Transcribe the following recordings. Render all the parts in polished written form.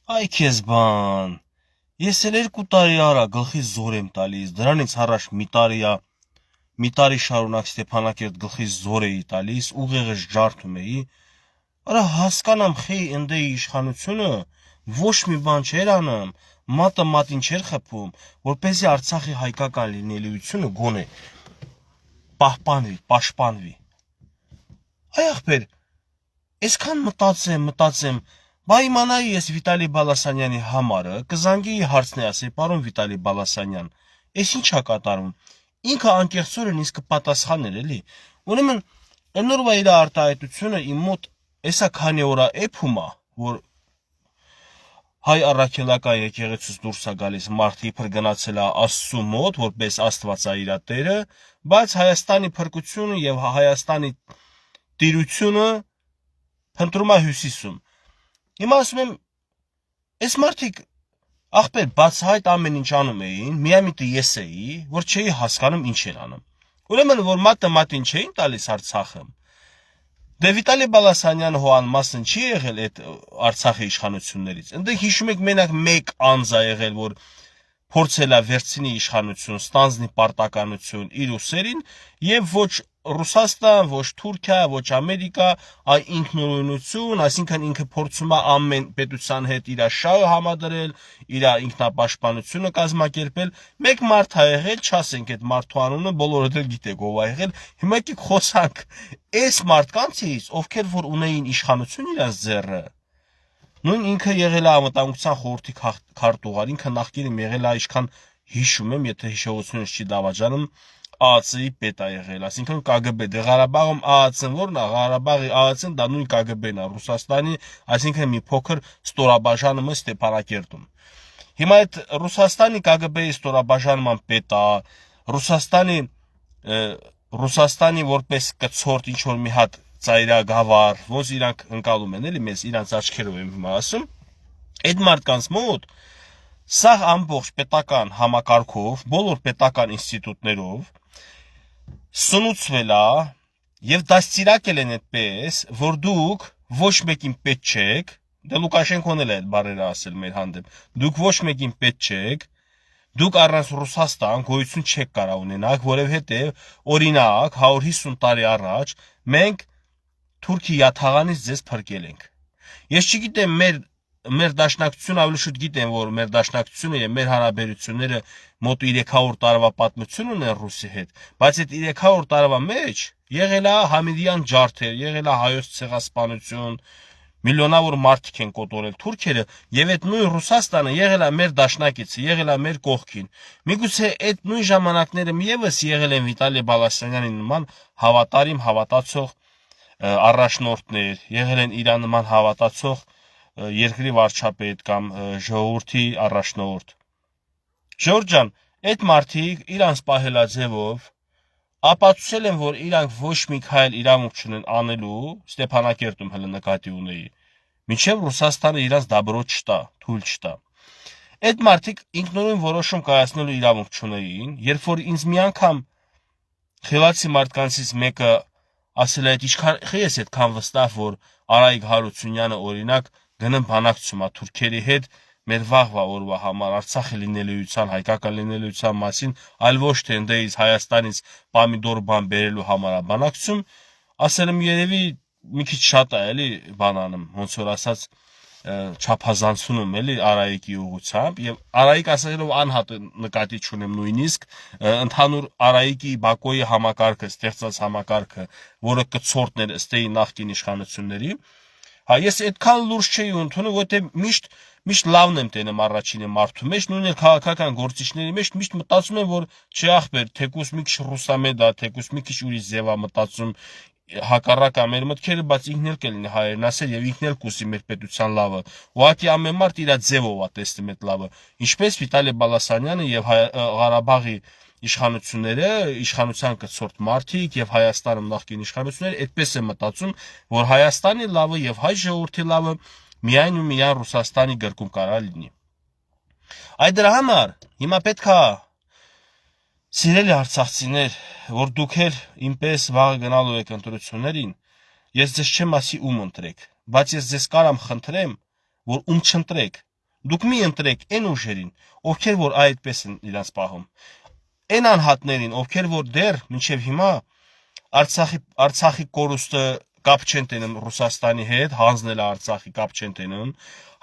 Այ քեզ բան, ես էլ 2 տարի արա գլխից զոր եմ տալիս, դրանից առաջ մի տարի շարունակ Ստեփանակերտ գլխից զոր էի տալիս, ուղեղս ջարդում էի, արա հասկանամ խեի ընդե իշխանությունը, ոչ մի բան չէր անում, մատը մատին չէր խփում, որպեսզի Արցախի հայկական լինելիությունը գոնե պաշտպանվի։ Այ ախպեր, այսքան մտածեմ, բա իմանայի ես Վիտալի Բալասանյանի համարը, կզանգեի հարցնի ասեի, պարոն Վիտալի Բալասանյան, այս ինչա կատարում, ինքը անկեղծորեն ինձ կպատասխաներ էլի, ուրեմն ընորվա իր արտահայտությունը իմ մոտ էսա քանի օրա էփում է, որ հայ առաքելական եկեղեցուց դուրս է գալիս մարդ իբր գնացել է Աստծու մոտ, որպես Աստվածա իր տերը, բայց Հայաստանի փրկությունը եւ Հայաստանի տիրությունը փնտրում է հյուսիսում։ Հիմա ասում եմ, այս մարդիկ ախպեր բացահայտ ամեն ինչ անում էին, միամիտը ես էի, որ չէի հասկանում ինչ են անում։ Ուրեմն որ մատը մատին չէին տալիս Արցախը, դե Վիտալի Բալասանյանը հո անմասն չի եղել այդ Արցախի իշխանություններից։ Ընդ հիշում եք մենակ մեկ անձ է եղել, որ փորձել է վերցնի իշխանություն, ստանձնի պարտականություն իր ուսերին եւ ոչ Ռուսաստան, ոչ Թուրքիա, ոչ Ամերիկա, այ ինքնուրույնություն, այսինքն ինքը փորձում է ամեն պետության հետ իր շահը համադրել, իր ինքնապաշտպանությունը կազմակերպել, մեկ մարդ է եղել, չասենք այդ մարդու անունը, բոլորը դեռ գիտեք ով է եղել, հիմա եկեք խոսանք այս մարդկանցից, ովքեր որ ունեին իշխանություն իրաց ձեռը, նույն ինքը եղել է Անվտանգության խորհրդի քարտուղար, ինքը նախկինում եղել է, ինչքան հիշում եմ, եթե հիշողությունս չի դավաճանում, ԱԱՑ-ի պետ է եղել, այսինքն ԿԳԲ, դե Ղարաբաղում ԱԱՑ-ն որն է, Ղարաբաղի ԱԱՑ-ն դա նույն ԿԳԲ-ն է, Ռուսաստանի, այսինքն մի փոքր ստորաբաժանումը Ստեփանակերտում։ Հիմա այդ Ռուսաստանի ԿԳԲ-ի ստորաբաժանման պետը, Ռուսաստանի որպես կցորդ ինչ որ մի հատ ծայրագավառ, ոնց իրանք ընկալում են, էլի մեզ իրանց աչքերով եմ հիմա ասում, այդ մարդկանց մոտ սա ամբողջ պետական համակարգով, բոլոր պետական ինստիտուտներով սնուցվել է եւ դաստիարակել են այդպես, որ դուք ոչ մեկին պետք չեք, դե Լուկաշենկոն էլ է այդ բառերը ասել մեր հանդեպ, դուք ոչ մեկին պետք չեք, դուք առանց Ռուսաստան գոյություն չեք կարող ունենալ, որովհետեւ օրինակ 150 տարի առաջ մենք Թուրքի յաթաղանից ձեզ փրկել ենք։ Ես չգիտեմ մեր դաշնակցությունը ավելի շուտ գիտեմ, որ մեր դաշնակցությունը եւ մեր հարաբերությունները մոտ 300 տարվա պատմություն ունեն Ռուսի հետ, բայց այդ 300 տարվա մեջ եղել է Համիդյան ջարդեր, եղել է հայոց ցեղասպանություն, միլիոնավոր մարդիկ են կոտորել թուրքերը եւ այդ նույն Ռուսաստանը եղել է մեր դաշնակիցը, եղել է մեր կողքին։ Միգուցե այդ նույն ժամանակները եւս եղել են Վիտալի Բալասանյանի նման հավատարիմ հավատացող առաջնորդներ, եղել են իր նման հավատացող երկրի վարչապետ կամ ժողովրդի առաջնորդ։ Ժորժ ջան, այդ մարդիկ իրանց պահելաձևով ապացուցել են, որ իրանք ոչ մի քայլ իրավունք չունեն անելու, Ստեփանակերտում հենց նկատի ունեի, մինչև Ռուսաստանը իրանց դաբրո չտա, թույլ չտա։ Այդ մարդիկ ինքնուրույն որոշում կայացնելու իրավունք չունեին, երբ որ ինձ մի անգամ խելացի մարդկանցից մեկը ասել է, ինչքան ես այդքան վստահ, որ Արայիկ Հարությունյանը օրինակ գնում բանակցում է թուրքերի հետ մեր վաղվա օրվա համար Արցախի լինելիության, հայկական լինելիության մասին, այլ ոչ թե ընդդեից Հայաստանից պամիդոր բան բերելու համար է բանակցում, ասել եմ երևի մի քիչ շատ է էլի բանանում, ոնց որ ասած չափազանցնում էլի Արայիկի ուղղությամբ եւ Արայիկ ասելով անհատ նկատի չունեմ նույնիսկ ընդհանուր Արայիկի Բակոյի համակարգը, ստեղծած համակարգը, որը կցորդներ ըստեի նախկին իշխանությունների, հա ես այդքան լուրջ չէի ընդունում, որտեղ միշտ լավն եմ տենում առաջինը մարդու մեջ, նույն էլ քաղաքական գործիչների մեջ միշտ մտածում եմ, որ չի ախպեր, թեկուս մի քիչ ռուսամետ է, թեկուս մի քիչ ուրիշ ձև է մտածում, հակառակ մեր մտքերը, բայց ինքն էլ կլինի հայերն ասել եւ ինքն էլ կուսի մեր պետության լավը։ Ուղղակի ամեն մարդ իր ձևով է տեսնում այդ լավը։ Ինչպես Վիտալի Բալասանյանը եւ Ղարաբաղի իշխանությունները, իշխանության կցորդ մարդիկ եւ Հայաստանում նախկին իշխանությունները այդպես է մտածում, որ Հայաստանի լավը եւ հայ ժողովրդի լավը միայն ու միայն Ռուսաստանի գրկում կարա լինի։ Այդ դրա համար հիմա պետքա Սիրելի արցախցիներ, որ դուք էլ ինպես վաղը գնալու եք ընտրություններին, ես ձեզ չեմ ասի ում ընտրեք, բայց ես ձեզ կարամ խնդրեմ, որ ում չընտրեք, Դուք մի ընտրեք այն ուժերին, ովքեր որ այդպես են իրենց պահում։ Այն անհատներին, ովքեր որ դեռ մինչև հիմա Արցախի կորուստը կապ չեն տենում Ռուսաստանի հետ, հանձնել Արցախի կապ չեն տենում,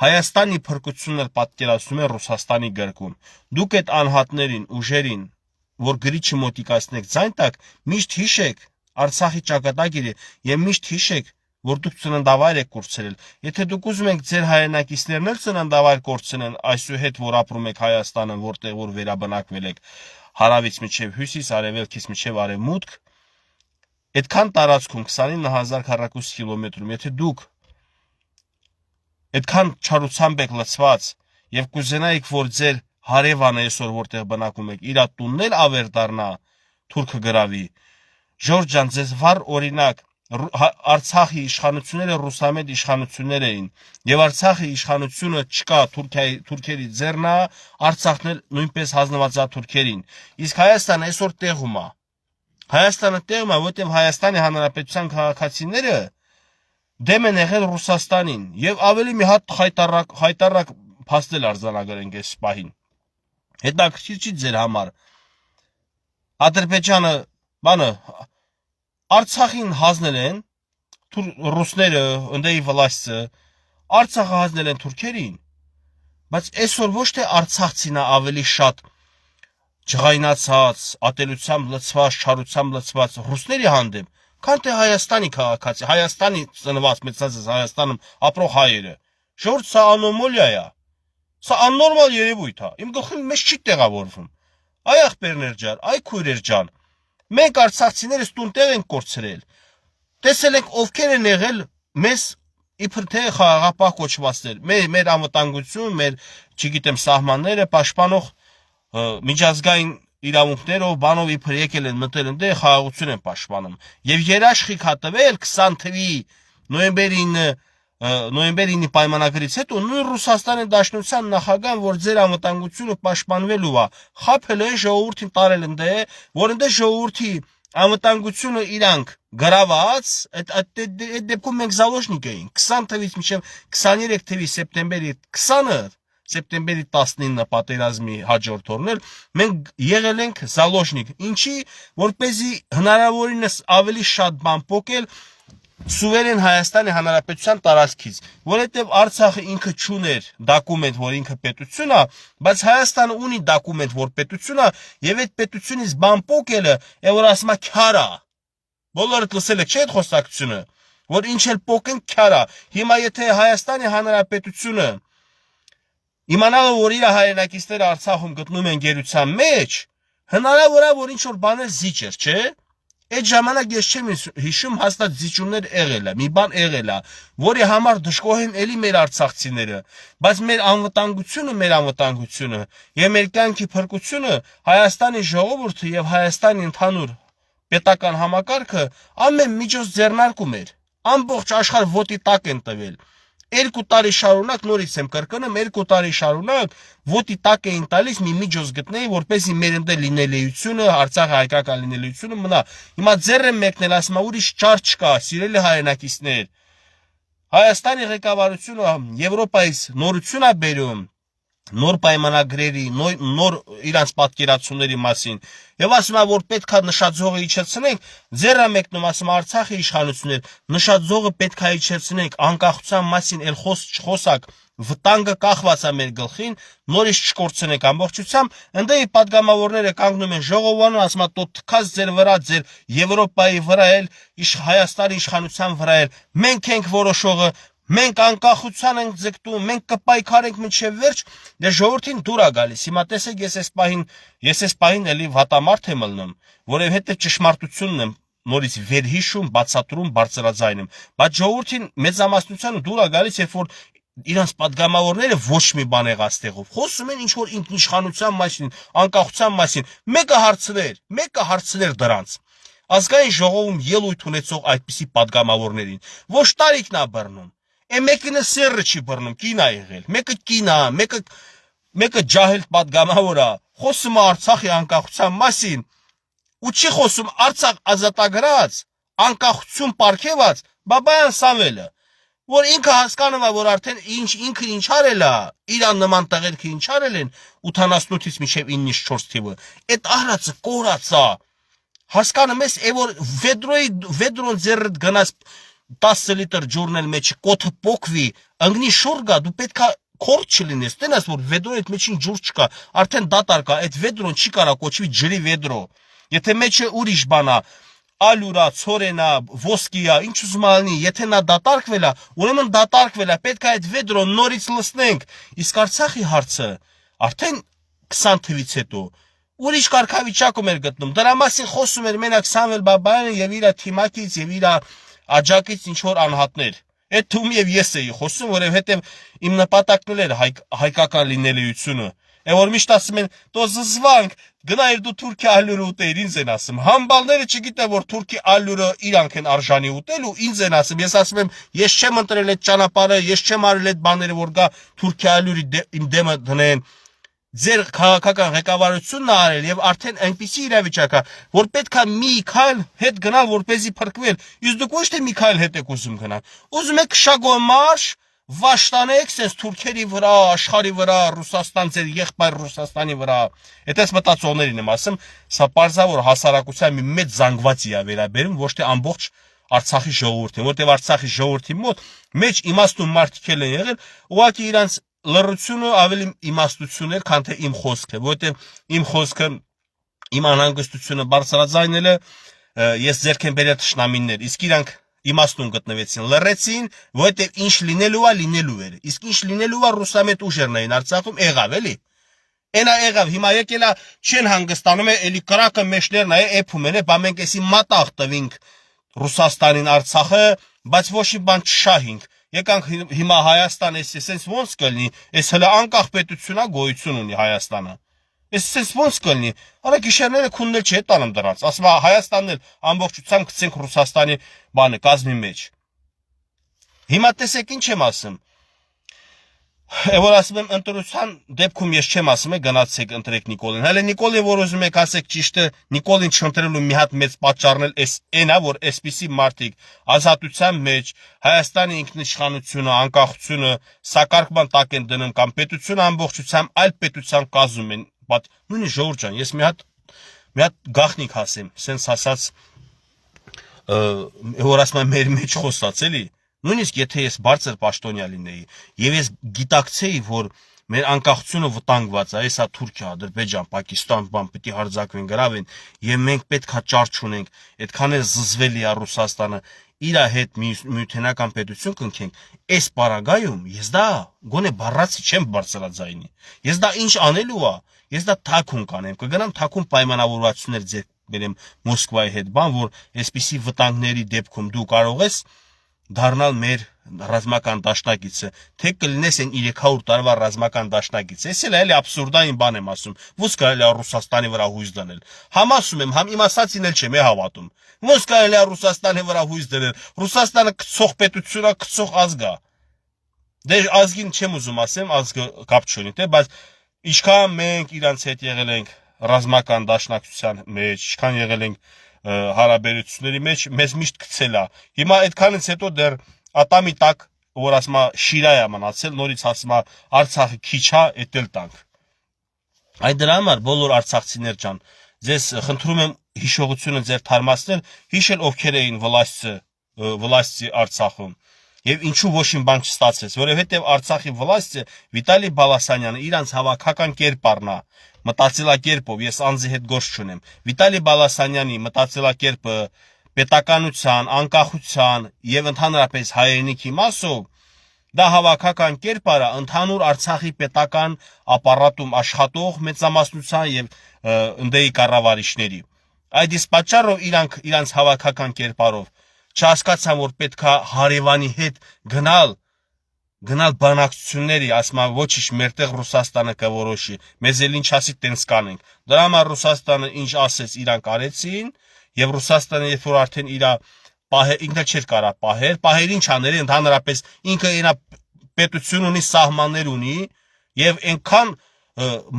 Հայաստանի փրկությունն էլ պատկերացնում է Ռուսաստանի գրկում։ Դուք այդ անհատներին, ուժերին, որ գրիչը մոտիկացնեք ձայն տակ, միշտ հիշեք Արցախի ճակատագիրը եւ միշտ հիշեք, որ դուք ծննդավայր եք կորցրել։ Եթե դուք ուզում եք ձեր հայրենակիցներն էլ ծննդավայր կորցնեն, այսուհետ որ ապրում եք Հայաստանը, որտեղ որ վերաբնակվել եք հարավից մինչև հյուսիս, արևելքից մինչև արևմուտք, այդքան տարածքում 29000 քառակուսի կիլոմետրում, եթե դուք այդքան չարությամբ եք լցված եւ կուզենայիք, որ ձեր հարևանը այսօր որտեղ բնակում եք, իր տունն էլ ավեր դառնա, թուրքը գրավի, Ժորժ ջան, ձեզ վառ օրինակ Արցախի իշխանությունները ռուսամետ իշխանություններ էին եւ Արցախի իշխանությունը չկա թուրքերի ձեռնա, Արցախն էլ նույնպես հանձնված է թուրքերին։ Իսկ Հայաստանը այսօր տեղում է։ Հայաստանը տեղում է, որտեղ Հայաստանի Հանրապետության քաղաքացիները դեմ են եղել Ռուսաստանին եւ ավելի մի հատ խայտարակ փաստել արձանագրենք այս պահին։ Հետաքրքիր չի ձեր համար։ Ադրբեջանը բանը Արցախին հանձնել են ռուսները, ընդեի վլաստը, Արցախը հանձնել են թուրքերին, բայց այսօր ոչ թե արցախցին է ավելի շատ ջղայնացած, ատելությամբ լցված, չարությամբ լցված ռուսների հանդեպ, քան թե Հայաստանի քաղաքացի, Հայաստանի ծնված մեծած Հայաստանում ապրող հայերը։ Ժորժ, սա անոմալիա է։ Սա աննորմալ երևույթ է։ Իմ գլխին մեզ չի տեղավորվում։ Այ ախպերներ ջան, այ քույրեր ջան, մենք արցախցիներս տուն-տեղ ենք կորցրել։ Տեսել ենք ովքեր են եղել մեզ իբր թե խաղաղապահ կոչվածներ, մեր անվտանգություն, մեր, չգիտեմ, սահմանները պաշտպանող միջազգային իրավունքներով, բանով իբր եկել են մտել ընդեղ խաղաղություն են պաշտպանում։ Եվ երաշխիք հատվել 20 թվականի նոյեմբերի 9-ի պայմանագրից հետո նույն Ռուսաստանի Դաշնության նախագահան, որ ձեր անվտանգությունը պաշտպանվելու է, խաբել է ժողովրդին տարել ընդեղ, որ ընդեղ ժողովրդի անվտանգությունը իրանք գրաված, այդ դեպքում մենք զալոժնիկ էինք 20 թվականից մինչև 23 թվականի սեպտեմբերի 20-ը, սեպտեմբերի 19-ը պատերազմի հաջորդ օրն էլ մենք եղել ենք զալոժնիկ, ինչի որպեսզի հնարավորինս ավելի շատ բան փոկել սուվերեն Հայաստանի Հանրապետության տարածքից, որովհետև Արցախը ինքը չուներ դոկումենտ, որ ինքը պետություն է, բայց Հայաստանը ունի դոկումենտ, որ պետություն է, եւ այդ պետությունից բան փոկելը, որ ասում է քյար է։ Բոլորդ լսել եք, չէ՞ այդ խոսակցությունը, որ ինչ էլ փոկեն քյար է։ Հիմա եթե Հայաստանի Հանրապետությունը իմանալը, որ իր հայրենակիցները Արցախում գտնում են գերության մեջ, հնարավոր է, որ ինչ որ բաներ զիջեր, չէ՞։ Այդ ժամանակ ես չեմ հիշում հաստատ զիջումներ եղել է, մի բան եղել է, որի համար դժգոհ են էլի մեր արցախցիները, բայց մեր անվտանգությունը եւ մեր կյանքի փրկությունը Հայաստանի ժողովուրդը եւ Հայաստանի ընդհանուր պետական համակարգը ամեն միջոց ձեռնարկում էր, ամբողջ աշխարհ ոտի տակ են տվել։ 2 տարի շարունակ նորից եմ կրկնում, 2 տարի շարունակ ոտի տակ էին տալիս մի միջոց գտնեի, որպեսզի մեր ընդ լինելիությունը, Արցախի հայկական լինելիությունը մնա։ Հիմա ձեռ եմ մեկնել, ասում եմ ուրիշ ճար չկա, սիրելի հայրենակիցներ։ Հայաստանի ղեկավարությունը Եվրոպայից նորություն է բերում, նոր պայմանագրերի, նոր իրանց պատկերացումների մասին, եւ ասում է, որ պետք է նշաձողը իջեցնենք, ձեռը մեկնում ասում Արցախի իշխանություններ, նշաձողը պետք է իջեցնենք, անկախության մասին էլ խոսակ, վտանգը կախված է մեր գլխին, նորից չկորցնենք ամբողջությամբ, ընդդեմ պատգամավորները կանգնում են ժողովանում, ասում է «Տո թքած ձեր վրա, ձեր Եվրոպայի վրա էլ, Հայաստանի իշխանության վրա էլ, մենք ենք որոշողը, մենք անկախության ենք ձգտում, մենք կպայքարենք մինչև վերջ», դե ժողովրդին դուր է գալիս։ Հիմա տեսեք, ես այս պահին էլի վատամարդ եմ ելնում, որովհետև ճշմարտությունն եմ նորից վերհիշում, բացատրում, բարձրաձայնում, բայց ժողովրդին մեծամասնությանը դուր է գալիս, երբ որ իրանց պատգամավորները ոչ մի բան եղած տեղով խոսում են ինչ-որ ինքնիշխանության մասին, անկախության մասին, մեկը հարցներ դրանց։ Ազգային ժողովում ելույթ ունեցող այդպիսի պատգամավորներին ոչ տարիքն է բռնում, մեկինը սերը չի բռնում, կին է եղել, մեկը կին է, մեկը ջահել պատգամավոր է, խոսում է Արցախի անկախության մասին, ու չի խոսում Արցախ ազատագրած, անկախություն պարգևած Բաբայան Սամվելը։ որ ինքը հասկանում է, որ արդեն ինքը ինչ արել է, իրան նման տղերքը ինչ արել են 88-ից մինչև 94 թիվը, այդ արածը կորած է, հասկանում ես, որ վեդրոն ձեռդ գնաս 10 լիտր ջուրնել մեջը կոթը պոկվի, ընգնի շուռ գա, դու պետքա քորդ չլինես, տենաս որ վեդրոյի հետ մեջին ջուր չկա, արդեն դատար կա, այդ վեդրոն չի կարա կոչվի ջրի վեդրո, եթե մեջը ուրիշ բան է, ալյուրա, ցորենա, ոսկիա, ինչ ուզում ալնի, եթե նա դատարկվել է, ուրեմն դատարկվել է, պետք է այդ վեդրոն նորից լցնենք, իսկ Արցախի հարցը արդեն 20 թվից հետո ուրիշ կարգավիճակում էր գտնում, դրա մասին խոսում էր մենակ Սամվել Բաբայանը եւ իր թիմակից եւ իր աջակից ինչ որ անհատներ, այդ թվում եւ ես էի խոսում, որովհետեւ իմ նպատակն էր հայկական լինելիությունը, որ միշտ ասում են, «Դո զզվանք, գնայր դու Թուրքիա ալյուրը ուտեիր», ինձ են ասում, համբալները չգիտեն, որ Թուրքի ալյուրը իրանք են արժանի ուտել ու ինձ են ասում, ես ասում եմ, ես չեմ ընտրել այդ ճանապարհը, ես չեմ արել այդ բաները, որ գա Թուրքիա ալյուրի իմ դեմը դնեն, ձեր քաղաքական ղեկավարությունն է արել եւ արդեն այնպիսի իրավիճակ է, որ պետքա մի քայլ հետ գնալ, որպեսզի փրկվել, իսկ դուք ոչ թե մի քայլ հետ եք ուզում գնալ, ուզում եք շագոմարշ վաշտանեք sense թուրքերի վրա, աշխարհի վրա, Ռուսաստան ձեր եղբայր Ռուսաստանի վրա, այդպես մտածողներին եմ ասում, սա պարզավոր հասարակության մի մեծ զանգվածի է վերաբերում, ոչ թե ամբողջ Արցախի ժողովրդին, որտեղ Արցախի ժողովրդի մոտ մեջ իմաստուն մարդիկ են եղել, ուղղակի իրանց լռությունը ավելի իմաստություն էր, քան թե իմ խոսքը, որտեղ իմ խոսքը, իմ անհանգստությունը բարձրաձայնելը ես ձեռք եմ բերել թշնամիներ, իսկ իրանք իմաստուն գտնվեցին, լռեցին, որտեղ ինչ լինելու է, լինելու էր, իսկ ինչ լինելու է ռուսամետ ուժերն էին Արցախում, եղավ էլի, այնա եղավ, հիմա եկել է չեն հանգստանում է, էլի կրակը մեջներն է, էփում են, բա մենք էսի մատաղ տվինք Ռուսաստանին Արցախը, բայց ոչ մի բան չշահինք, եկանք հիմա Հայաստան էսենց ոնց կլինի, էս հələ անկախ պետություն է գոյություն ունի Հայաստանը, էսենց ոնց կլինի, արա գիշերները քուննել չէ տանում դրանց, ասում է Հայաստանն էլ ամբողջությամբ գցենք Ռուսաստանի բանը կազմի մեջ, հիմա տեսեք ինչ եմ ասում, որ ասում եմ ընտրության դեպքում ես չեմ ասում գնացեք ընտրեք Նիկոլին, հələ Նիկոլին որ ուզում եք ասեք ճիշտը, Նիկոլին չընտրելու մի հատ մեծ պատճառն էլ էն է, որ այսպիսի մարդիկ ազատության մեջ Հայաստանի ինքնիշխանությունը, անկախությունը սակարկման տակ են դնում կամ պետությունը ամբողջությամբ այլ պետության կազմում են, բայց նույնիսկ Ժողովուրդ ջան, ես մի հատ գաղտնիք ասեմ, սենց ասած որ ասում եմ մեր մեջ խոսած էլի, նույնիսկ եթե ես բարձր պաշտոնյա լինեի եւ ես գիտակցեի, որ մեր անկախությունը վտանգված է, հեսա Թուրքիա, Ադրբեջան, Պակիստան, բան պիտի հարձակվեն, գրավեն եւ մենք պետքա ճարճ ունենք, այդքան էլ զզվելի է Ռուսաստանը, իր հետ միութենական պետություն կնքենք, այս պարագայում ես դա գոնե բառացի չեմ բարձրաձայնի, ես դա ինչ անելու է, ես դա թաքուն կանեմ, կգնամ թաքուն պայմանավորվածություններ ձեռք բերեմ Մոսկվայի հետ, բան, որ այսպիսի վտանգների դեպքում դու կարող ես դառնալ մեր ռազմական դաշնակիցը, թե կլինես այն 300 տարվա ռազմական դաշնակից, ես էլ աբսուրդային բան եմ ասում, ոնց կարելի է Ռուսաստանի վրա հույս դնել, համ ասում եմ, համ իմ ասածին էլ չեմ հավատում, ոնց կարելի է Ռուսաստանի վրա հույս դնել, Ռուսաստանը կցող պետություն է, կցող ազգ է, դե ազգին չեմ ուզում ասեմ, ազգը կապ չունի, թե, բայց ինչքան մենք իրանց հետ եղել ենք ռազմական դաշնակցության մեջ, ինչքան եղել ենք հարաբերությունների մեջ մեզ միշտ գցել է, հիմա այդքանից հետո դեռ ատամի տակ, որ ասում է շիրա է մնացել, նորից ասում է Արցախը քիչ է, էտել տանք, այդ դրա համար բոլոր արցախցիներ ջան, ձեզ խնդրում եմ հիշողությունը ձեր թարմացնել, հիշել ովքեր էին վլաստի Արցախում, եւ ինչու ոչ մի բան չստացվեց, որովհետեւ Արցախի վլաստը Վիտալի Բալասանյանը իրանց հավաքական կերպարն է, մտածելակերպով ես անձի հետ գործ չունեմ, Վիտալի Բալասանյանի մտածելակերպը պետականության, անկախության եւ ընդհանրապես հայրենիքի մասով դա հավաքական կերպարը ընդհանուր Արցախի պետական ապարատում աշխատող մեծամասնության եւ ընդդեի կառավարիչների, այդ իսկ պատճառով իրանց հավաքական կերպարով չհասկացան, որ պետքա հարևանի հետ գնալ բանակցությունների, ասում եմ, ոչինչ մերտեղ Ռուսաստանը կորոշի, մեզ էլ ինչ ասի տենց կանենք, դրա համար Ռուսաստանը ինչ ասեց իրանք արեցին, եւ Ռուսաստանը երբ որ արդեն իր ինքը չէր կարա պահեր ինչ աներ, ընդհանրապես ինքը իր պետություն ունի, սահմաններ ունի, եւ այնքան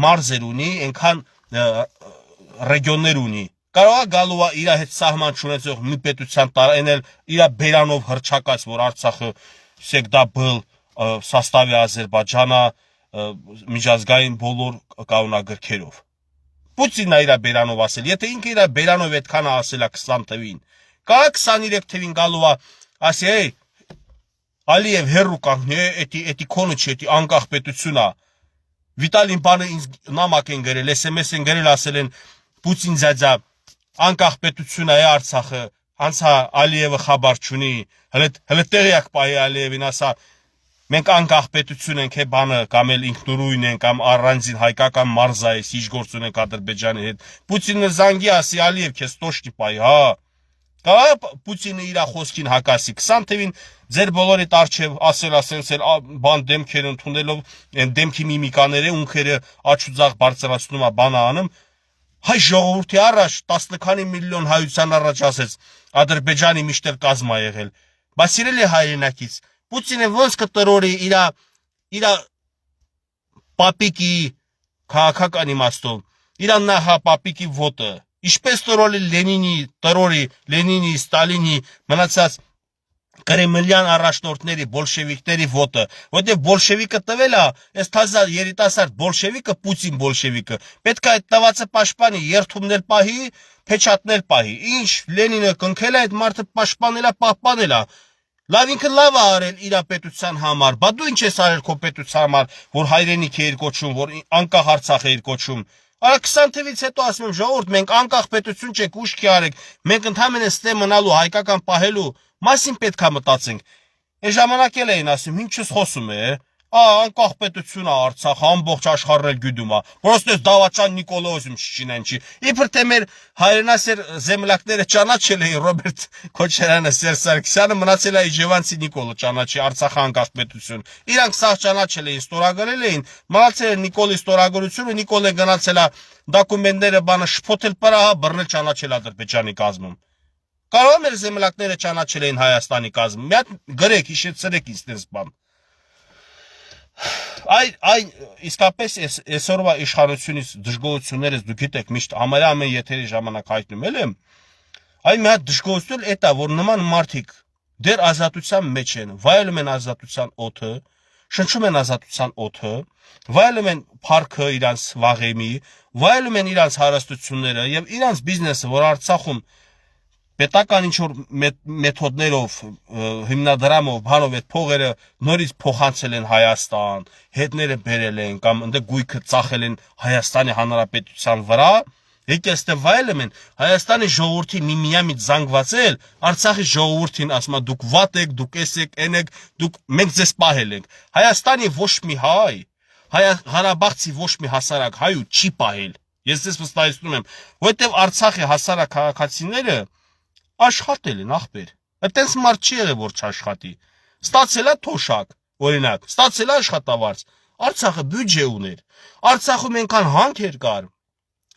մարզեր ունի, այնքան ռեգիոններ ունի, կարող է գալու իր հետ սահման չունեցող մի պետության տարանել իր բերանով հրճակած, որ Արցախը всегда был в составе Ադրբեջանը միջազգային բոլոր կանոնագրքերով։ Պուտինն իր բերանով ասել, եթե ինքը իր բերանով այդքան ասել է 20 թվին, կա 23 թվին գալու է, ասի, «Էй, Ալիև հերու կանգնի, էտի քոնը չի, էտի անկախ պետությունն է»։ Վիտալին բանը ինձ նամակ են գրել, SMS են գրել, ասել են Պուտին ձյաձա անկախ պետություն է Արցախը, հանցա Ալիևը խաբար չունի, հələ տեղյակ պահի Ալիևին ասա մենք անկախ պետություն ենք, բանը կամ էլ ինքնուրույն ենք, կամ առանձին հայկական մարզա է, ինչ գործ ունենք Ադրբեջանի հետ։ Պուտինը զանգի ասի Ալիև քեզ տոշտի պահի, հա։ Կա Պուտինը իր խոսքին հակասի 20 թվին ձեր բոլորի տարչև ասել բան դեմքեր ընդունելով դեմքի միմիկաները ունքերը աչուձախ բարձրացնում է բանը անում հայ ժողովրդի առաջ 10 քանի միլիոն հայության առաջ ասեց Ադրբեջանի միշտև կազմ է եղել բայց իրել է հայրենակից Պուտինը ոնց կտրորի իր պապիկի քաղաքական իմաստով իր նախապապիկի ոտը Ինչպես տրորի Լենինի, Ստալինի մնացած Կրեմլյան առաջնորդների, բոլշևիկների ոտը, որտեղ բոլշևիկը տվել է, այս թազա երիտասարդ բոլշևիկը, Պուտին բոլշևիկը, պետք է այդ տվածը պաշտպանի, երթումներ պահի, փեչատներ պահի։ Ինչ Լենինը կնքել է, այդ մարդը պաշտպանել է, պահպանել է։ Լավ ինքը լավ է արել իր պետության համար, բա դու ինչ ես արել քո պետության համար, որ հայրենիք է իր կոչում, որ անկախ Արցախ է իր կոչում։ Արա 20 թվից հետո ասում եմ ժողովուրդ մենք անկախ պետություն չեք ուշքի արեք մենք ընդհանրապես ստե մնալու հայկական պահելու մասին պետք է մտածենք այն ժամանակ էլ էին ասում ինչ ես խոսում է անկախ պետություն է Արցախ ամբողջ աշխարհը գյուդում է պրոստե դավաճան Նիկոլոզում չչինեն չի իբր թե մեր հայրենասեր զեմլակները ճանաչել էին Ռոբերտ Քոչարյանը Սերժ Սարգսյանը մնացել է Իջևանցի Նիկոլը ճանաչի Արցախ անկախ պետություն իրանք սա ճանաչել էին ստորագրել էին մնացել է Նիկոլի ստորագրությունը Նիկոլը գնացել է դոկումենտները բանը շփոթել պրա բռնել ճանաչել Ադրբեջանի կազմում կարող է մեր զեմլակները ճանաչել էին Հայաստանի կազմում մի հատ գրեք հիշեցրեք ինձ բան Այն իսկապես այսօրվա իշխանությունից դժգոհություններից դուք գիտեք միշտ համարյա ամեն եթերի ժամանակ հայտնում եմ այն մի հատ դժգոհություն է դա որ նման մարդիկ դեռ ազատության մեջ են վայելում են ազատության օդը շնչում են ազատության օդը վայելում են փառքը իրանց վաղեմի վայելում են իրանց հարստությունները եւ իրանց բիզնեսը որ Արցախում պետական ինչ-որ մեթոդներով, հիմնադրամով, բանով այդ փողերը նորից փոխանցել են Հայաստան, հետները բերել են կամ ընդ գույքը ծախել են Հայաստանի Հանրապետության վրա, եկել ստե վայելում են Հայաստանի ժողովրդի միմիամից զանգվածել, Արցախի ժողովրդին ասում դուք վատ եք, դուք էս եք, այն եք, դուք մենք ձեզ պահել ենք։ Հայաստանի ոչ մի հայ, Ղարաբաղցի ոչ մի հասարակ հայ ու չի պահել։ Ես ձեզ վստահեցնում եմ, որովհետև Արցախի հասարակ քաղաքացիները Աշխատել են ախպեր, այտենց մարդ չի եղել որ չաշխատի, ստացել է թոշակ, օրինակ, ստացել է աշխատավարձ, Արցախը բյուջե ուներ, Արցախում այնքան հանքեր կար,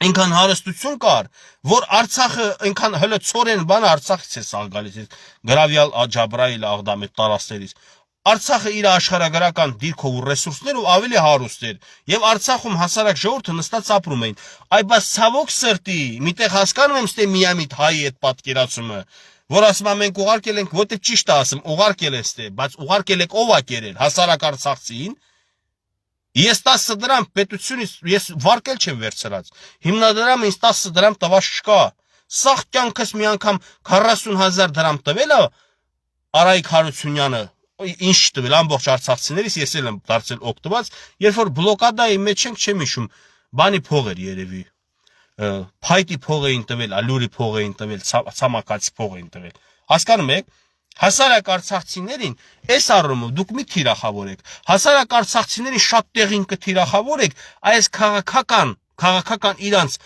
այնքան հարստություն կար, որ Արցախը այնքան հələ ծորեն բան Արցախից է սաղ գալիս, գրավյալ Ջաբրայիլ Աղդամի տարածքներից, Արցախը իր աշխարհագրական դիրքով ու ռեսուրսներով ավելի հարուստ էր եւ Արցախում հասարակ ժողովուրդը նստած ապրում էին այ բայց ցավոք սրտի միտեղ հասկանում եմ ստե միամիտ հայի այդ պատկերացումը որ ասում եմ մենք ուղարկել ենք որտե ճիշտ է ասում ուղարկել է ստե բայց ուղարկել եք ով է կերել հասարակ արցախցին ես 10 դրամ պետությունից ես վարկել չեմ վերցրած հիմնադրամը ինձ 10 դրամ տված չկա սաղ կյանքս մի անգամ 40000 դրամ տվել է Արայիկ Հարությունյանը ինչ տվել ամբողջ արցախցիներից ես էլ եմ դարձել օգտված երբ որ բլոկադայի մեջ ենք չեմ հիշում բանի փող էր երևի փայտի փող էին տվել ալուրի փող էին տվել ցամաքացի փող էին տվել հասկանում եք հասարակ արցախցիներին այս առումով դուք մի թիրախավորեք հասարակ արցախցիներին շատ տեղին կթիրախավորեք այս քաղաքական իրանց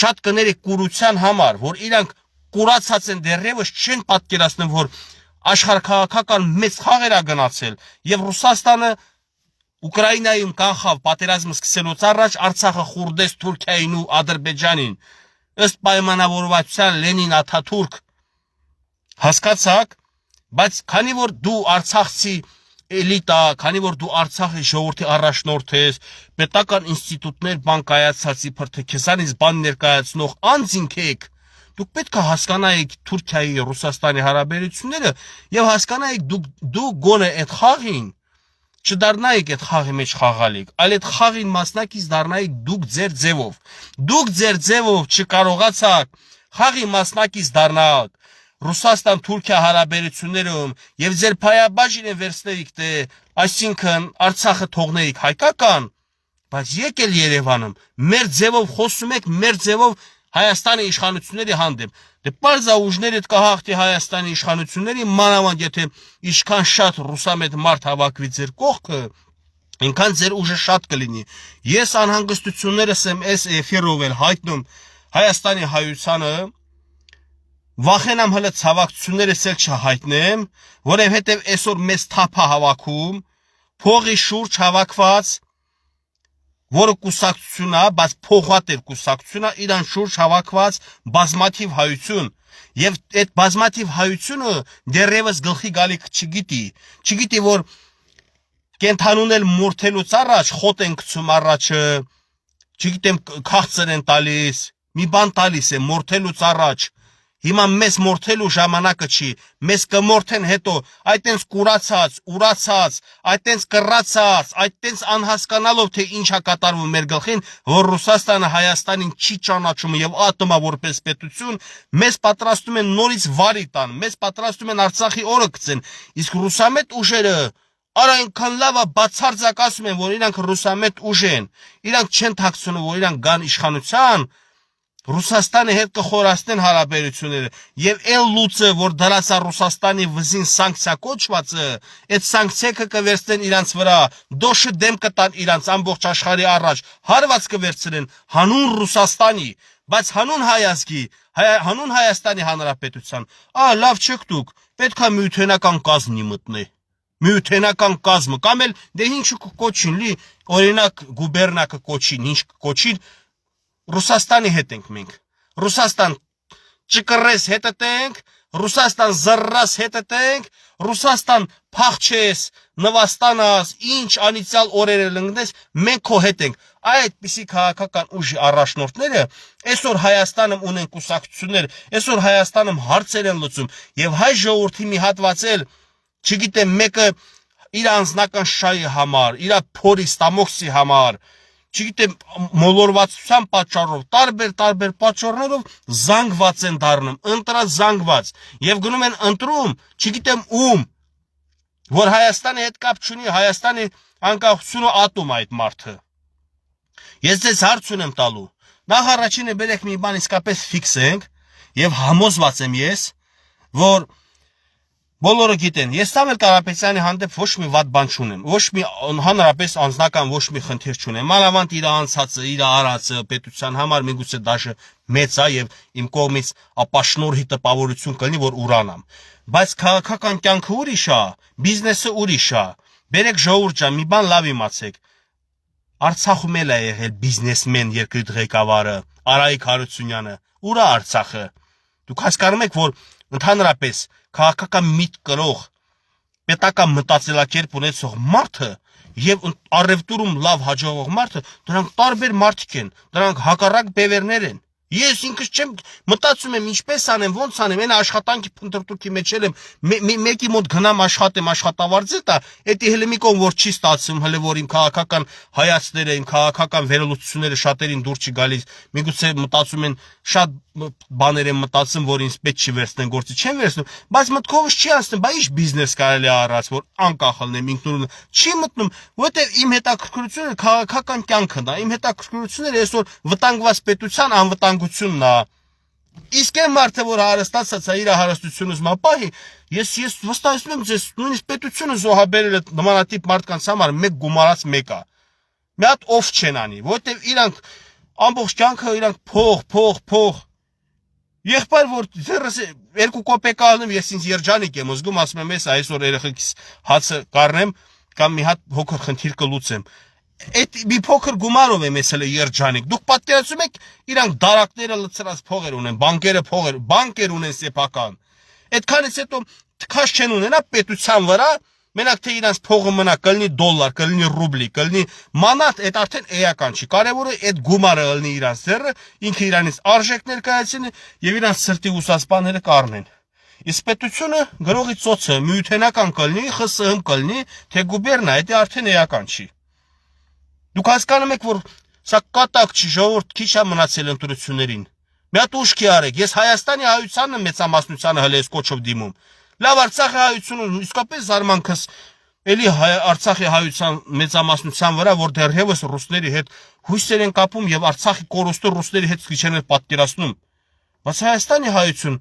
շատ կներեք կուրության համար որ իրանք կուրացած են դեռևս չեն պատկերացնում որ աշխարհքաղաքական մեծ խաղեր ա գնացել եւ Ռուսաստանը Ուկրաինայում կանխավ պատերազմը սկսելուց առաջ Արցախը խուրդեց Թուրքիային ու Ադրբեջանին ըստ պայմանավորվածության Լենին Աթաթուրք հասկացաք բայց քանի որ դու Արցախցի էլիտա քանի որ դու Արցախի ժողովրդի առաջնորդ ես պետական ինստիտուտներ բան կայացած իբր թե քեզանից բան ներկայացնող անձինք եք դուք պետք է հասկանայիք Թուրքիայի Ռուսաստանի հարաբերությունները եւ հասկանայիք դուք գոնե այդ խաղին չդառնայիք այդ խաղի մեջ խաղալիք, այլ այդ խաղին մասնակից դառնայիք դուք ձեր ձևով չկարողացաք խաղի մասնակից դառնալ Ռուսաստան-Թուրքիա հարաբերություններում եւ ձեր փայաբաժինը վերցնեիք թե այսինքն Արցախը թողնեիք հայկական, բայց եկել Երևանում մեր ձևով խոսում եք, մեր ձևով Հայաստանի իշխանությունների հանդեպ, դե պարզա ուժներ այդ կհաղթի Հայաստանի իշխանությունների, մանավանդ եթե ինչքան շատ ռուսամետ մարդ հավաքվի ձեր կողքը, այնքան ձեր ուժը շատ կլինի։ Ես անհանգստություններս եմ այս էֆիրով էլ հայտնում Հայաստանի հայությանը, վախենամ հələ ցավակցություններս էլ չհայտնեմ, որովհետև այսօր մեզ թափա հավաքում, փողի շուրջ հավաքված որը կուսակցությունա, բայց փողատեր կուսակցությունա, իրան շուրջ հավաքված բազմաթիվ հայություն, եւ այդ բազմաթիվ հայությունը դեռևս գլխի գալիք չգիտի, որ կենթանուն էլ մորթելուց առաջ, խոտ են գցում առաջը, չգիտեմ, քաղցր են տալիս, մի բան տալիս է մորթելուց առաջ, հիմա մեզ մորթելու ժամանակը չի, մեզ կմորթեն հետո, այդտենց կուրացած, ուրացած, այդտենց կռացած, այդտենց անհասկանալով թե ինչ է կատարվում մեր գլխին, որ Ռուսաստանը Հայաստանին չի ճանաչում եւ ատոմա որպես պետություն, մեզ պատրաստում են նորից վարի տան, մեզ պատրաստում են Արցախի օրը գցեն, իսկ ռուսամետ ուժերը արա այնքան լավ է բացարձակ ասում են, որ իրանք ռուսամետ ուժ են, իրանք չեն թաքցնում, որ իրանք գան իշխանության, Ռուսաստանի հետ կխորացնեն հարաբերությունները եւ այլ լուծը, որ դրած է Ռուսաստանի վզին սանկցիա կոչվածը, այդ սանկցիա կվերցնեն իրանց վրա, դոշը դեմ կտան իրանց ամբողջ աշխարհի առաջ, հարված կվերցնեն հանուն Ռուսաստանի, բայց հանուն հայազգի, հանուն Հայաստանի Հանրապետության, լավ չեք դուք, պետք է միութենական կազմի մտնի, միութենական կազմը, կամ էլ դե ինչ կկոչին, լի օրինակ գուբերնա կկոչին, ինչ կկոչին, Ռուսաստանի հետ ենք մենք, Ռուսաստան ճկռես հետդ ենք, Ռուսաստան զռռաս հետդ ենք, Ռուսաստան փախչես, նվաստանաս, ինչ անիծյալ օրերը լնգնես, մենք քո հետ ենք, այդպիսի քաղաքական ուժի առաջնորդները այսօր Հայաստանում ունեն կուսակցություններ, այսօր Հայաստանում հարցեր են լուծում եւ հայ ժողովրդի մի հատված էլ, չգիտեմ, մեկը իր անձնական շահի համար, իր փորի ստամոքսի համար, չգիտեմ, մոլորվածության պատճառով, տարբեր պատճառներով զանգված են դառնում, ընտրած զանգված, եւ գնում են ընտրում, չգիտեմ ում, որ Հայաստանի հետ կապ չունի, Հայաստանի անկախությունը ատում այդ մարդը։ Ես ձեզ հարց ունեմ տալու, նախ առաջինը բերեք մի բան իսկապես ֆիքսենք, եւ համոզված եմ ես, որ բոլորը գիտեն, ես Սամվել Կարապետյանի հանդեպ ոչ մի վատ բան չունեմ, ոչ մի հանրապես անձնական ոչ մի խնդիր չունեմ, մանավանդ իր անցածը, իր արածը պետության համար միգուցե դաշը մեծ է եւ իմ կողմից ապաշնորհի տպավորություն կլինի, որ ուրանամ, բայց քաղաքական կյանքը ուրիշ է, բիզնեսը ուրիշ է, բերեք ժողովուրդ ջան, մի բան լավ իմացեք, Արցախում էլ է եղել բիզնեսմեն երկրի ղեկավարը, Արայիկ Հարությունյանը, ուր է Արցախը, դուք հասկանում եք, որ ընդհանրապես քաղաքական միտք կրող, պետական մտածելակերպ ունեցող մարդը եւ առևտուրում լավ հաջողող մարդը, դրանք տարբեր մարդիկ են, դրանք հակառակ բևերներ են։ Ես ինքս չեմ մտածում եմ ինչպես անեմ, ոնց անեմ, այն աշխատանքի փնտրտուքի մեջ եմ, մեկի մոտ գնամ աշխատեմ, աշխատավարձ է տա, էդի հələ մի կողմ որ չի ստացվում, հələ որ իմ քաղաքական հայացքները, իմ քաղաքական վերլուծությունները շատերին դուր չի գալիս, միգուցե մտածում են շատ բաներ եմ մտածում, որ ինձ պետք չի վերցնեն, գործի չեն վերցնում, բայց մտքովս չի անցնում, բա ինչ բիզնես կարելի է առած, որ անկախ լինեմ ինքնուրույն, չի մտնում, որտեղ իմ հետաքրքրությունը քաղաքական կյանքն է, իմ հետաքրքրությունը այսօր վտանգված պետության անվտանգությունն է։ Իսկ այն մարդը, որ հարստացած է իր հարստությունը ուզում ապահի, ես վստահեցնում եմ ձեզ, նույնիսկ պետությունը զոհաբերել է նմանատիպ մարդկանց համար մեկ գումարած մեկը։ Մի հատ ով չեն անի, որտեղ իրանք ամբողջ կյանքը իրանք փող Եղբայր որ ձեռս 2 կոպեկ ալնում ես ինձ երջանիկ եմ զգում, ասում եմ ես այսօր երեխեքիս հացը կառնեմ կամ մի հատ փոքր խնդիր կլուծեմ։ Այդ մի փոքր գումարով եմ ես հələ երջանիկ։ Դուք պատկերացնում եք իրանք դարակները լցրած փողեր ունեն, բանկեր ունեն սեփական։ Այդքանից հետո թքաշ չեն ունենա պետության վրա Մենակ թե իրանց փողը մնա, կլինի դոլար, կլինի ռուբլի, կլինի մանատ, այդ արդեն էական չի։ Կարևորը այդ գումարը ըլնի իրանց ձեռը, ինքը իրանից արժեք ներկայացնի եւ իրանց սրտի ուսասպանները կառնեն։ Իսկ պետությունը գրողի ծոցը միութենական կլինի, ԽՍՀՄ կլինի, թե գուբերնա, դա արդեն էական չի։ Դուք հասկանում եք, որ սա կատակ չի, ժողովուրդ քիչ է մնացել ընտրություններին։ Մի հատ ուշքի արեք, ես Հայաստանի հայությանը մեծամասնությանը հələ ես կոչով դիմում։ Լավ Արցախի հայությունը իսկապես զարմանքս էլի Արցախի հայության մեծամասնության վրա, որ դեռևս ռուսների հետ հույսեր են կապում եւ Արցախի կորուստը ռուսների հետ քիչ են պատկերացնում։ Բայց Հայաստանի հայություն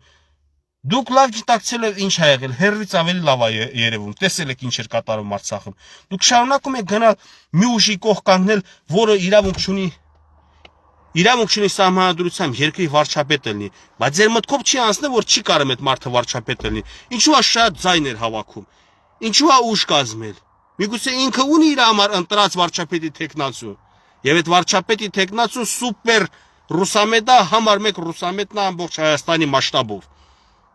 դուք լավ գիտակցել եք ինչ ա եղել, հերվից ավելի լավ է երևում, տեսել եք ինչ էր կատարում Արցախում։ Դուք շարունակում եք գնալ մի ուժի կողք կանգնել, որը իրավունք չունի սահմանադրությամբ երկրի վարչապետ լինի, բայց ձեր մտքով չի անցնել, որ չի կարող այդ մարդը վարչապետ լինի։ Ինչու է շատ ձայներ հավաքում։ Ինչու է ուժ կազմել։ Միգուցե ինքը ունի իր համար ընտրած վարչապետի տեխնացու։ Եվ այդ վարչապետի տեխնացու սուպեր ռուսամետ է, համար 1 ռուսամետն է ամբողջ Հայաստանի մասշտաբով։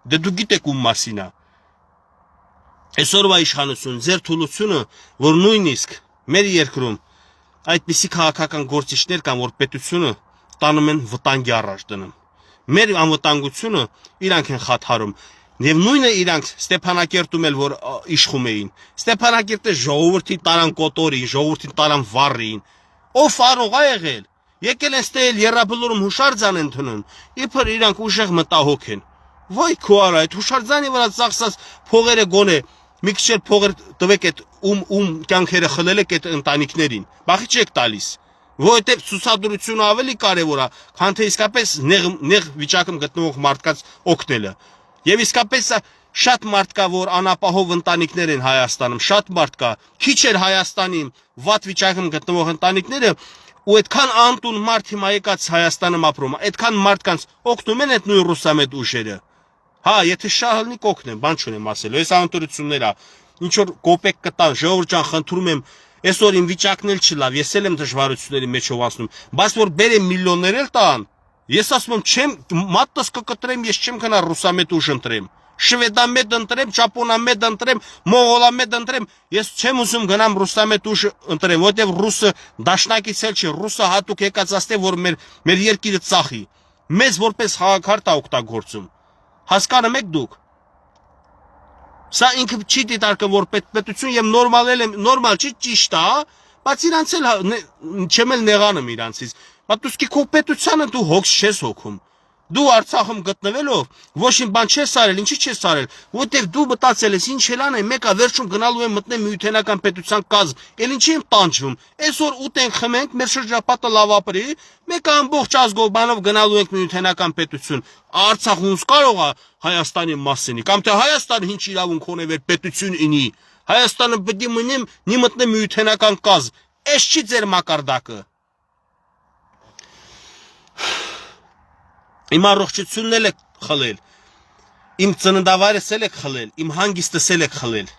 Դե դու գիտեք ում մասին է։ Այսօրվա իշխանություն, ձեր թուլությունը, որ նույնիսկ մեր երկրում այդպիսի քաղաքական գործիչներ կան, որ պետությունը տանում են վտանգի առաջ դնում։ Մեր անվտանգությունը իրանք են խաթարում։ Եվ նույնը իրանք Ստեփանակերտում էլ որ իշխում էին։ Ստեփանակերտը ժողովրդի տարան կոտորին, ժողովրդին տարան վառին։ Ով արող ա եղել։ Եկել են ստել երրաբլուրում հուշարձան են տնում։ Իբր իրանք ուժեղ մտահոգ են։ Վայ քո արա, այդ հուշարձանի վրա ծախսած փողերը գոնե մի քիչ էլ փողեր տվեք այդ ում կյանքերը խլել եք այդ ընտանիքներին։ Բախի չեք տալիս։ Որովհետև ցուցադրությունը ավելի կարևոր է, քան թե իսկապես նեղ վիճակում գտնվող մարդկանց օգնելը։ Եվ իսկապես շատ մարդ կա, որ անապահով ընտանիքներ են Հայաստանում, շատ մարդ կա, քիչ էր Հայաստանի վատ վիճակում գտնվող ընտանիքները, ու այդքան անտուն մարդ հիմա եկած Հայաստանում ապրում, այդքան մարդկանց օգնում են այդ նույն ռուսամետ ուժերը։ Հա, եթե շահ լինի կօգնեմ, բան չունեմ ասելու, այս անօրություններ է, ինչ որ կոպեկ կտան, ժողովուրդ ջան, խնդրում եմ, այսօր իմ վիճակն էլ չի լավ, ես էլ եմ դժվարությունների մեջով անցնում, բայց որ բերեմ միլիոններ էլ տան, ես ասում եմ, չեմ, մատս կկտրեմ, ես չեմ գնա ռուսամետ ուժ ընտրեմ, շվեդամետ ընտրեմ, ճապոնամետ ընտրեմ, մողոլամետ ընտրեմ, ես չեմ ուզում գնամ ռուսամետ ուժ ընտրեմ, որտեղ ռուսը դաշնակից էլ չի, ռուսը հատուկ եկածացնե, որ մեր երկիրը ծախի, մեզ որպես խաղաքարտ է օգտագործում, հասկանում եք դուք։ Սա ինքը չի դիտարկում, որ պետություն եւ նորմալ չի, ճիշտ է, բայց իրանց էլ չեմ էլ նեղանում իրանցից, բայց դու քո պետությանը դու հոգս չես հոգում։ Դու Արցախում գտնվելով ոչ մի բան չես արել, ինչի չես արել, որտեղ դու մտածել ես ինչ էլ անեմ, մեկը վերջում գնալու եմ մտնեմ միութենական պետության կազմ, էլ ինչի եմ տանջվում։ Այսօր ուտենք խմենք, մեր շրջապատը լավ ապրի, մեկը ամբողջ ազգով բանով գնալու ենք միութենական պետություն։ Արցախը ոնց կարող է Հայաստանի մաս լինի, կամ թե Հայաստանը ինչ իրավունք ունի վեր պետություն ինի։ Հայաստանը պետք է մտնեմ միութենական կազմ։ Էս չի ձեր մակարդակը։ Իմ առողջությունն էլ եք խլել, իմ ծննդավայրս էլ եք խլել, իմ հանգիստս էլ եք խլել։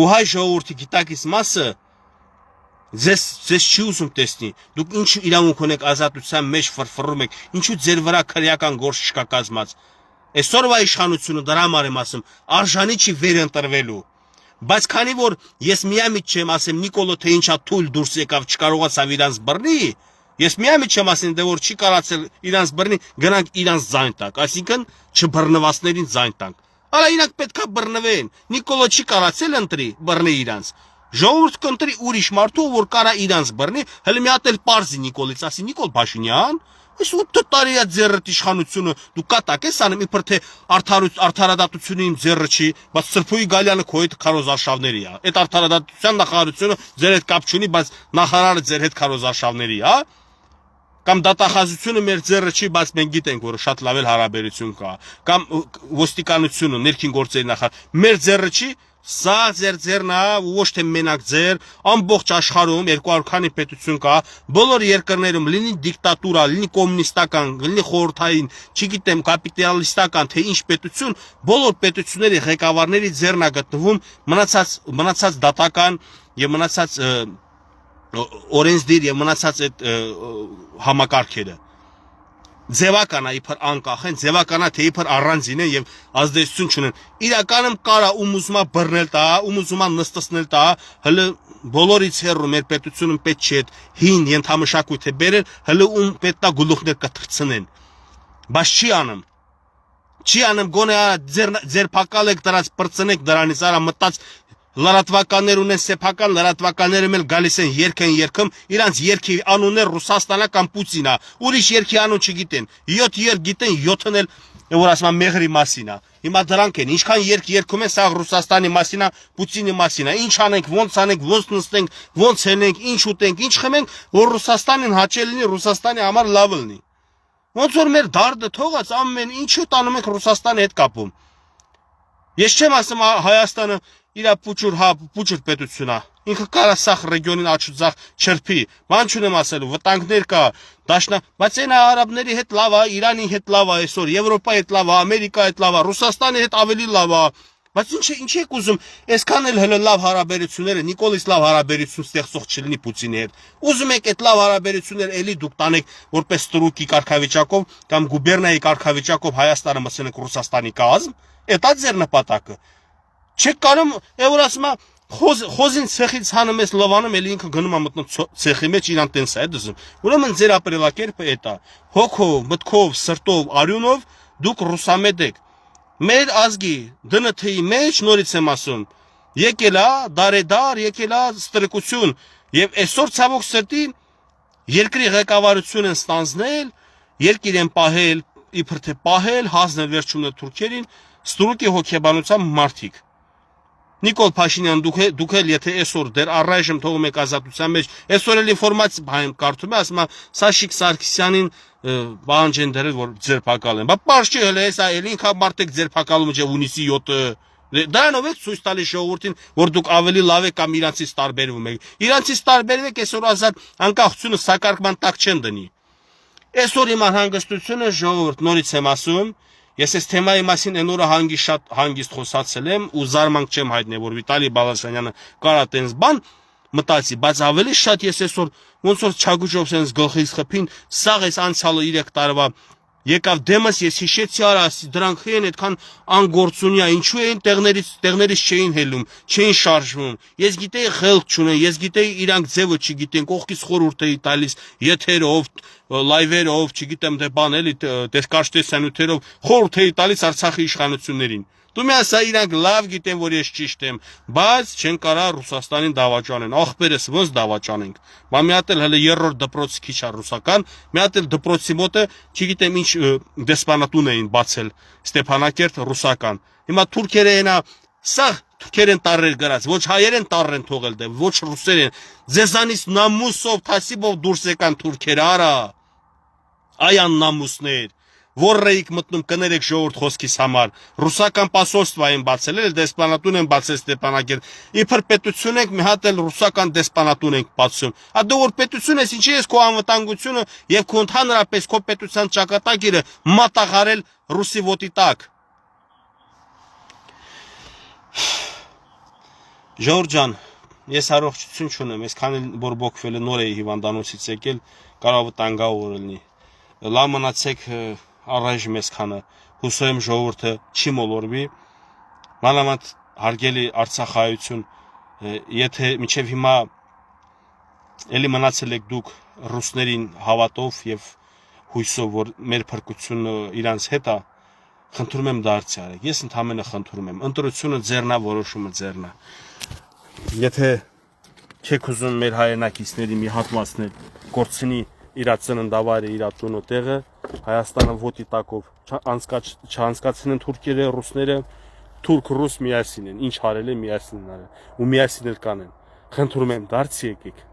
Ու հայ ժողովրդի գիտակից մասը ձեզ չի ուզում տեսնի, դուք ինչ իրավունք ունեք ազատության մեջ ֆրֆռում եք, ինչու ձեր վրա քրեական գործ չկա կազմած։ Այսօրվա իշխանությունը դրա համար եմ ասում, արժանի չի վերընտրվելու։ Բայց քանի որ ես միամիտ չեմ ասեմ Նիկոլը թե ինչա թույլ դուրս եկավ չկարողացավ իրանց բռնի, ես միամիտ չեմ ասեմ դե որ չի կարացել իրանց բռնի, գնանք իրանց ձայն տակ, այսինքն չբռնվածներին ձայն տանք։ Արա իրանք պետքա բռնվեն։ Նիկոլը չի կարացել ընտրի, բռնի իրանց։ Ժողովուրդ կընտրի ուրիշ մարդու, որ կարա իրանց բռնի, հələ մի հատ էլ պարզի Նիկոլից, ասի Նիկոլ Փաշինյան, այս 8 տարի է ձեռդ իշխանությունը, դու կատակ ես անում, իբր թե արդարադատությունը իմ ձեռը չի, բայց Սրբուի Գալյանը քո հետ քարոզարշավների է։ Այդ արդարադատության նախարարությունը ձեր հետ կապ չունի, բայց նախարարը ձեր հետ քարոզարշավների է, կամ դատախազությունը մեր ձեռը չի, բայց մենք գիտենք, որ շատ լավ էլ հարաբերություն կա, կամ ոստիկանությունը, ներքին գործերի նախարար, մեր ձեռը չի, սա ձեր ձեռն է, ոչ թե մենակ ձեր, ամբողջ աշխարհում 200 քանի պետություն կա, բոլոր երկրներում լինի դիկտատուրա, լինի կոմունիստական, լինի խորհրդային, չգիտեմ, կապիտալիստական, թե ինչ պետություն, բոլոր պետությունների ղեկավարների ձեռն է գտնվում մնացած դատական եւ մնացած օրենսդիր եւ մնացած այդ համակարգերը։ ձևականա իբր անկախ են, ձևականա թե իբր առանձին են եւ ազդեցություն չունեն։ Իրականում կարա ում ուզումա բռնել տա, ում ուզումա նստեցնել տա, հələ բոլորից հեռու մեր պետությունում պետք չէ այդ հին ենթամշակույթը բերել, հələ ում պետք է գլուխներ կտրցնեն։ Բայց չի անում։ Չի անում գոնե ձեր փակալեք դրած բրծնեք դրանից արա մտած լրատվականներ ունեն սեփական լրատվականները մել գալիս են երգում իրանց երգի անունը ռուսաստանական Պուտինա ուրիշ երգի անուն չգիտեն 7 երգ գիտեն 7-ն էլ որ ասում մեղրի մասինա հիմա դրանք են ինչքան երգում են սա Ռուսաստանի մասինա Պուտինի մասինա ինչ անենք ոնց անենք ոնց նստենք ոնց հենենք ինչ ուտենք ինչ խմենք որ Ռուսաստանին հաճելի լինի Ռուսաստանի համար լավ լինի ոնց որ մեր դարդը թողած ամեն ինչը տանում ենք Ռուսաստանի հետ կապում ես չեմ ասում Հայաստանը իրա պուճուր պետությունա ինքը կարա սախ ռեգիոնին աչուձախ չրփի ման չունեմ ասելու վտանգներ կա դաշնա բայց այն արաբների հետ լավ է Իրանի հետ լավ է այսօր Եվրոպայի հետ լավ է Ամերիկայի հետ լավ է Ռուսաստանի հետ ավելի լավ է բայց ինչ եք ուզում այսքան էլ հələ լավ հարաբերությունները Նիկոլից լավ հարաբերություն ստեղծող չլինի Պուտինի հետ ուզում եք այդ լավ հարաբերությունները էլի դուք տանեք որպես ստրուկի կարգավիճակով կամ գուբերնիայի կարգավիճակով Հայաստանը մսնեք Ռուսաստանի կազմ դա ձեր նպատակը Չեք կարում որ ասում է խոզին ցեխից հանում ես լվանում էլի ինքը գնում է մտնում ցեխի մեջ իրան տենս է դզում ուրեմն ձեր ապրելակերպը էտա հոգով մտքով սրտով արյունով դուք ռուսամետ եք մեր ազգի ԴՆԹ-ի մեջ նորից եմ ասում եկել է դարեդար եկել է ստրկություն եւ այսօր ցավոք սրտի երկրի ղեկավարություն են ստանձնել երկիր են պահել իբր թե պահել հանձնել վերջումն թուրքերին ստրուկի հոգեբանությամբ մարդիկ Նիկոլ Փաշինյան դուք էլ եթե այսօր դեռ առայժմ թողում եք ազատության մեջ այսօր էլ ինֆորմացիա բան կարդում եմ ասում եմ Սաշիկ Սարգսյանին բանջ են դրել որ ձերբակալ են բա պարզ չի հələ էսա էլ ինքա մարդիկ ձերբակալում է հունիսի 7-ը դրանով եք ցույց տալիս ժողովրդին որ դուք ավելի լավ եք կամ իրանցից տարբերվում եք իրանցից տարբերվեք այսօր ազատ անկախությունը սակարկման տակ չեն դնի այսօր իմ հանգստությունը ժողովուրդ նորից եմ ասում Ես այս թեմայի մասին այն օրը շատ հանգիստ խոսացել եմ ու զարմանք չեմ հայտնել որ Վիտալի Բալասանյանը կարա տենց բան մտածի բայց ավելի շատ ես այսօր ոնց որ Չագուջով sense գլխից խփին սաղ էս անցյալը 3 տարվա եկավ դեմս ես հիշեցի արա դրանք են այդքան անգործունյա ինչու էին տեղներից չէին հելում չէին շարժվում ես գիտեի խելք չունեն ես գիտեի իրանք ձևը չգիտեն կողքից խորհուրդ էի տալիս եթերով լայվերով չգիտեմ թե բան էլի տեսկաշտեսանյութերով խորհուրդ էի տալիս Արցախի իշխանություններին դու մի ասա իրանք լավ գիտեն որ ես ճիշտ եմ բայց չեն կարա Ռուսաստանին դավաճանեն ախպերս ոնց դավաճանենք բա մի հատ էլ հələ երրորդ դպրոցի քիչ է ռուսական մի հատ էլ դպրոցի մոտը չգիտեմ ինչ դեսպանատուն էին բացել Ստեփանակերտ ռուսական հիմա թուրքերը այնա սա թուրքերեն տարրեր գրած ոչ հայերեն տարրեն թողել դե ոչ ռուսերեն ձեզանից նամուսով թասիբով դուրս եկան թուրքերը արա այան նամուսներ Որրեիք մտնում կներեք ժողովուրդ խոսքիս համար ռուսական պասոլստվա են բացել էլ դեսպանատուն են բացել Ստեփանակերտ իբր պետություն եք մի հատ էլ ռուսական դեսպանատուն ենք բացում ա դու որ պետություն ես ինչի ես քո անվտանգությունը եւ քո ընդհանրապես քո պետության ճակատագիրը մատաղարել ռուսի ոտի տակ Ժորժան ես առողջություն չունեմ այսքան որ բոկվել նոր էի հիվանդանոցից եկել կարող վտանգավոր լինի լավ մնացեք առայժմ այսքանը հուսով եմ ժողովուրդը չի մոլորվի մանավանդ հարգելի արցախայություն եթե մինչև հիմա էլի մնացել եք դուք ռուսներին հավատով եւ հույսով որ մեր փրկությունը իրանց հետ է խնդրում եմ դարձի արեք ես ընդհանրապես խնդրում եմ ընտրությունը ձեռնա որոշումը ձեռնա եթե չեք ուզում մեր հայրենակիցների մի հատվածն էլ կորցնի իր ծննդավայրը իր տունը տեղը Հայաստանը ոտի տակով չանցկացնեն թուրքերը ռուսները թուրք-ռուս միասին են ինչ արել է միասին արել ու միասին էլ կանեն խնդրում եմ դարձի եկեք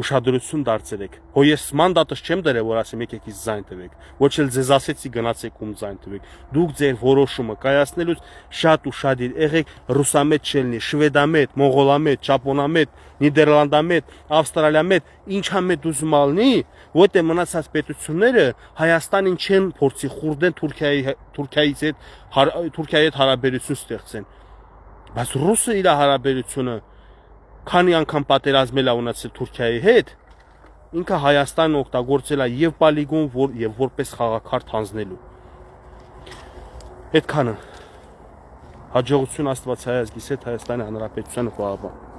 ուշադրություն դարձրեք հո ես մանդատս չեմ դրել որ ասեմ եկեք իս ձայն տվեք ոչ էլ ձեզ ասեցի գնացեք ում ձայն տվեք դուք ձեր որոշումը կայացնելուց շատ ուշադիր եղեք ռուսամետ չելնի շվեդամետ մոնղոլամետ ճապոնամետ նիդերլանդամետ ավստրալիամետ ինչամետ ուզում ալնի որտե մնացած պետությունները Հայաստանին չեն փորձի խուրդեն Թուրքիայի հետ հարաբերություն ստեղծեն բայց ռուսը իր հարաբերությունը քանի անգամ պատերազմել է ունեցել Թուրքիայի հետ ինքը Հայաստանը օգտագործել է եւ պոլիգոն, եւ որպես խաղաքարտ հանձնելու։ Այդքանը։ Հաջողություն Աստված Հայ ազգիս հետ, Հայաստանի Հանրապետությանը, պահապան։